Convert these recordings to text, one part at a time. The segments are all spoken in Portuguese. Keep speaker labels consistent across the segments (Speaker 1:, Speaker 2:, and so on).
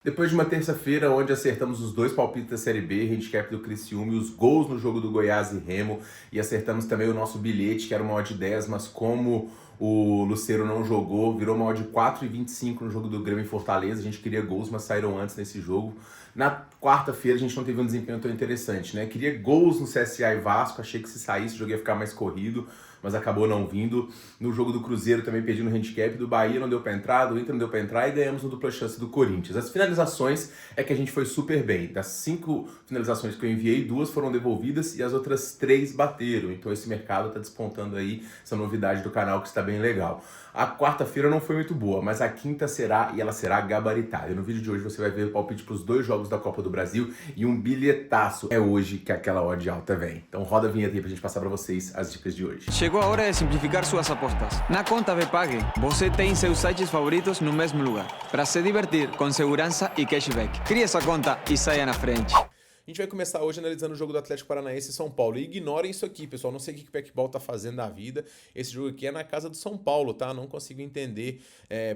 Speaker 1: Depois de uma terça-feira onde acertamos os dois palpites da Série B, handicap do Criciúma e os gols no jogo do Goiás e Remo, e acertamos também o nosso bilhete, que era uma odd de 10, mas como o Lucero não jogou, virou uma odd de 4,25 no jogo do Grêmio em Fortaleza. A gente queria gols, mas saíram antes nesse jogo. Na quarta-feira a gente não teve um desempenho tão interessante, né? Queria gols no CSA e Vasco, achei que se saísse o jogo ia ficar mais corrido, mas acabou não vindo. No jogo do Cruzeiro também perdi no handicap, do Bahia não deu pra entrar, do Inter não deu pra entrar e ganhamos no dupla chance do Corinthians. As finalizações é que a gente foi super bem. Das 5 finalizações que eu enviei, 2 foram devolvidas e as outras 3 bateram. Então esse mercado tá despontando aí, essa novidade do canal que está bem legal. A quarta-feira não foi muito boa, mas a quinta será, e ela será gabaritada. E no vídeo de hoje você vai ver o palpite para os 2 jogos da Copa do Brasil e um bilhetaço. É hoje que aquela odd alta vem. Então roda a vinheta aí pra gente passar para vocês as dicas de hoje.
Speaker 2: Chegou a hora de simplificar suas apostas. Na conta Bpag, você tem seus sites favoritos no mesmo lugar, para se divertir com segurança e cashback. Crie essa conta e saia na frente.
Speaker 1: A gente vai começar hoje analisando o jogo do Atlético Paranaense e São Paulo. E ignorem isso aqui, pessoal. Não sei o que o Packball tá fazendo da vida. Esse jogo aqui é na casa do São Paulo, tá? Não consigo entender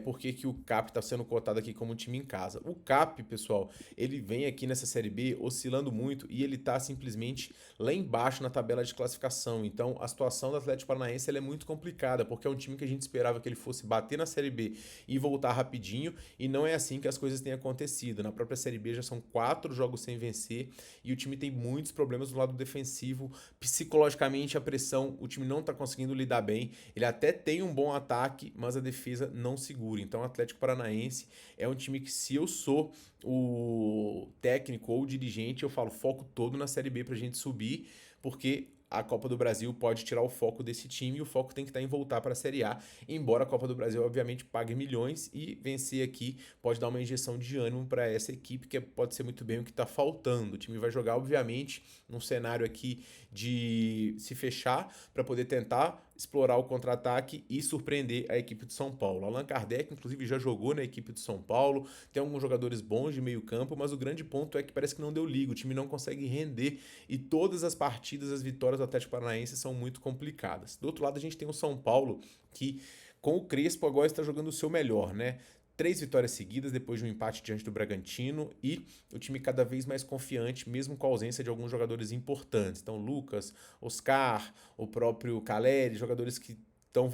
Speaker 1: por que o CAP tá sendo cotado aqui como time em casa. O CAP, pessoal, ele vem aqui nessa Série B oscilando muito e ele tá simplesmente lá embaixo na tabela de classificação. Então, a situação do Atlético Paranaense ela é muito complicada, porque é um time que a gente esperava que ele fosse bater na Série B e voltar rapidinho, e não é assim que as coisas têm acontecido. Na própria Série B já são 4 jogos sem vencer, e o time tem muitos problemas do lado defensivo, psicologicamente a pressão, o time não tá conseguindo lidar bem, ele até tem um bom ataque, mas a defesa não segura. Então o Atlético Paranaense é um time que, se eu sou o técnico ou o dirigente, eu falo foco todo na Série B pra gente subir, porque a Copa do Brasil pode tirar o foco desse time e o foco tem que estar em voltar para a Série A, embora a Copa do Brasil obviamente pague milhões, e vencer aqui pode dar uma injeção de ânimo para essa equipe, que pode ser muito bem o que está faltando. O time vai jogar obviamente num cenário aqui de se fechar para poder tentar explorar o contra-ataque e surpreender a equipe de São Paulo. Allan Kardec, inclusive, já jogou na equipe de São Paulo, tem alguns jogadores bons de meio campo, mas o grande ponto é que parece que não deu liga, o time não consegue render, e todas as partidas, as vitórias do Atlético Paranaense são muito complicadas. Do outro lado, a gente tem o São Paulo, que com o Crespo agora está jogando o seu melhor, né? 3 vitórias seguidas depois de um empate diante do Bragantino, e o time cada vez mais confiante, mesmo com a ausência de alguns jogadores importantes. Então, Lucas, Oscar, o próprio Caleri, jogadores que estão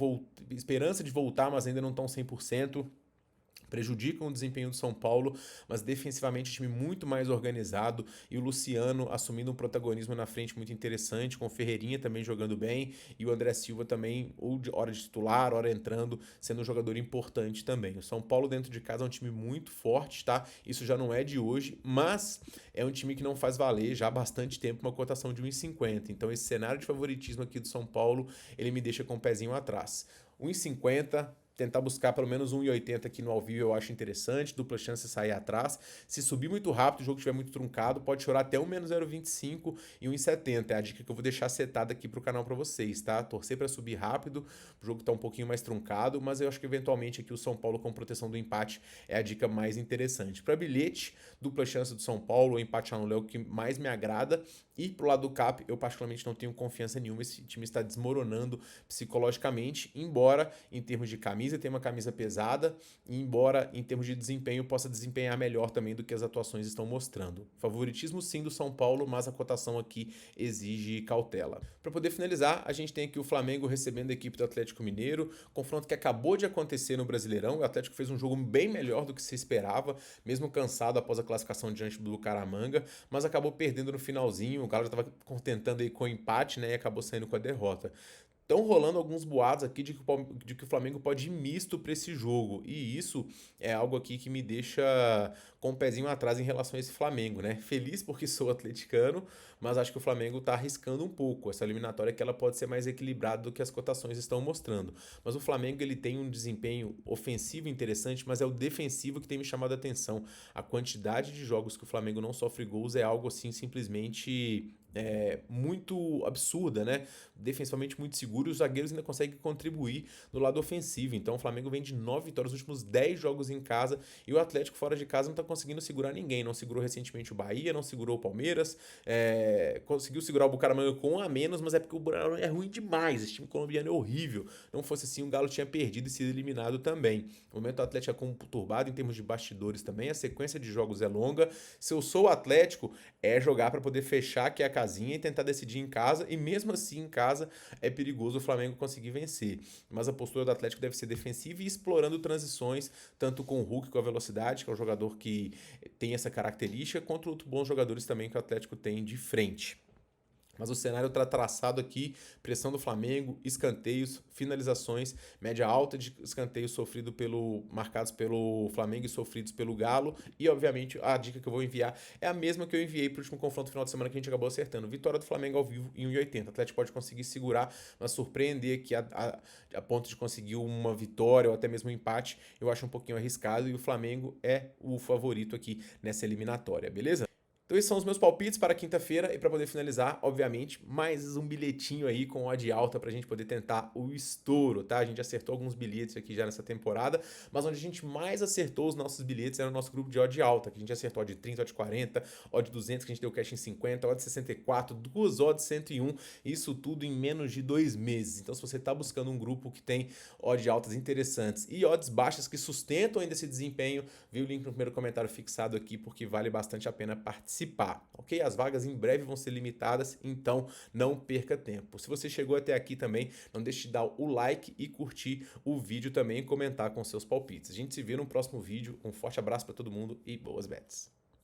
Speaker 1: esperança de voltar, mas ainda não estão 100%. Prejudicam o desempenho do São Paulo, mas defensivamente o time muito mais organizado, e o Luciano assumindo um protagonismo na frente muito interessante, com o Ferreirinha também jogando bem, e o André Silva também, hora de titular, hora entrando, sendo um jogador importante também. O São Paulo dentro de casa é um time muito forte, tá? Isso já não é de hoje, mas é um time que não faz valer já há bastante tempo uma cotação de 1,50. Então esse cenário de favoritismo aqui do São Paulo, ele me deixa com o pezinho atrás. 1,50, tentar buscar pelo menos 1,80 aqui no ao vivo eu acho interessante, dupla chance de sair atrás. Se subir muito rápido, o jogo estiver muito truncado, pode chorar até um menos 0,25 e 1,70. É a dica que eu vou deixar setada aqui pro canal para vocês, tá? Torcer para subir rápido, o jogo tá um pouquinho mais truncado, mas eu acho que eventualmente aqui o São Paulo com proteção do empate é a dica mais interessante. Para bilhete, dupla chance do São Paulo, o empate no Léo que mais me agrada, e pro lado do CAP, eu particularmente não tenho confiança nenhuma, esse time está desmoronando psicologicamente, embora em termos de camisa tenha uma camisa pesada, e embora em termos de desempenho possa desempenhar melhor também do que as atuações estão mostrando. Favoritismo sim do São Paulo, mas a cotação aqui exige cautela. Para poder finalizar, a gente tem aqui o Flamengo recebendo a equipe do Atlético Mineiro, confronto que acabou de acontecer no Brasileirão. O Atlético fez um jogo bem melhor do que se esperava, mesmo cansado após a classificação diante do Bucaramanga, mas acabou perdendo no finalzinho. O Galo já estava contentando aí com o empate, né, e acabou saindo com a derrota. Estão rolando alguns boatos aqui de que o Flamengo pode ir misto para esse jogo. E isso é algo aqui que me deixa com o pezinho atrás em relação a esse Flamengo, né? Feliz porque sou atleticano, mas acho que o Flamengo está arriscando um pouco. Essa eliminatória que ela pode ser mais equilibrada do que as cotações estão mostrando. Mas o Flamengo ele tem um desempenho ofensivo interessante, mas é o defensivo que tem me chamado a atenção. A quantidade de jogos que o Flamengo não sofre gols é algo assim simplesmente muito absurda, né? Defensivamente muito seguro e os zagueiros ainda conseguem contribuir no lado ofensivo. Então o Flamengo vem de 9 vitórias nos últimos 10 jogos em casa e o Atlético fora de casa não tá conseguindo segurar ninguém. Não segurou recentemente o Bahia, não segurou o Palmeiras, conseguiu segurar o Bucaramanga com 1 a menos, mas é porque o Bucaramanga é ruim demais. Esse time colombiano é horrível. Não fosse assim, o Galo tinha perdido e sido eliminado também. O momento do Atlético é conturbado em termos de bastidores também. A sequência de jogos é longa. Se eu sou o Atlético, é jogar para poder fechar aqui a casinha e tentar decidir em casa, e mesmo assim em casa é perigoso o Flamengo conseguir vencer. Mas a postura do Atlético deve ser defensiva e explorando transições, tanto com o Hulk, com a velocidade, que é um jogador que tem essa característica, contra outros bons jogadores também que o Atlético tem de frente. Mas o cenário está traçado aqui, pressão do Flamengo, escanteios, finalizações, média alta de escanteios marcados pelo Flamengo e sofridos pelo Galo. E, obviamente, a dica que eu vou enviar é a mesma que eu enviei para o último confronto final de semana que a gente acabou acertando. Vitória do Flamengo ao vivo em 1,80. O Atlético pode conseguir segurar, mas surpreender aqui a ponto de conseguir uma vitória ou até mesmo um empate, eu acho um pouquinho arriscado e o Flamengo é o favorito aqui nessa eliminatória, beleza? Então esses são os meus palpites para quinta-feira e para poder finalizar, obviamente, mais um bilhetinho aí com odd alta para a gente poder tentar o estouro, tá? A gente acertou alguns bilhetes aqui já nessa temporada, mas onde a gente mais acertou os nossos bilhetes era no nosso grupo de odd alta, que a gente acertou odd 30, odd 40, odd 200, que a gente deu cash em 50, odd 64, duas odd 101, isso tudo em menos de 2 meses. Então se você está buscando um grupo que tem odd altas interessantes e odds baixas que sustentam ainda esse desempenho, viu o link no primeiro comentário fixado aqui, porque vale bastante a pena participar. Ok? As vagas em breve vão ser limitadas, então não perca tempo. Se você chegou até aqui também, não deixe de dar o like e curtir o vídeo também e comentar com seus palpites. A gente se vê no próximo vídeo. Um forte abraço para todo mundo e boas bets.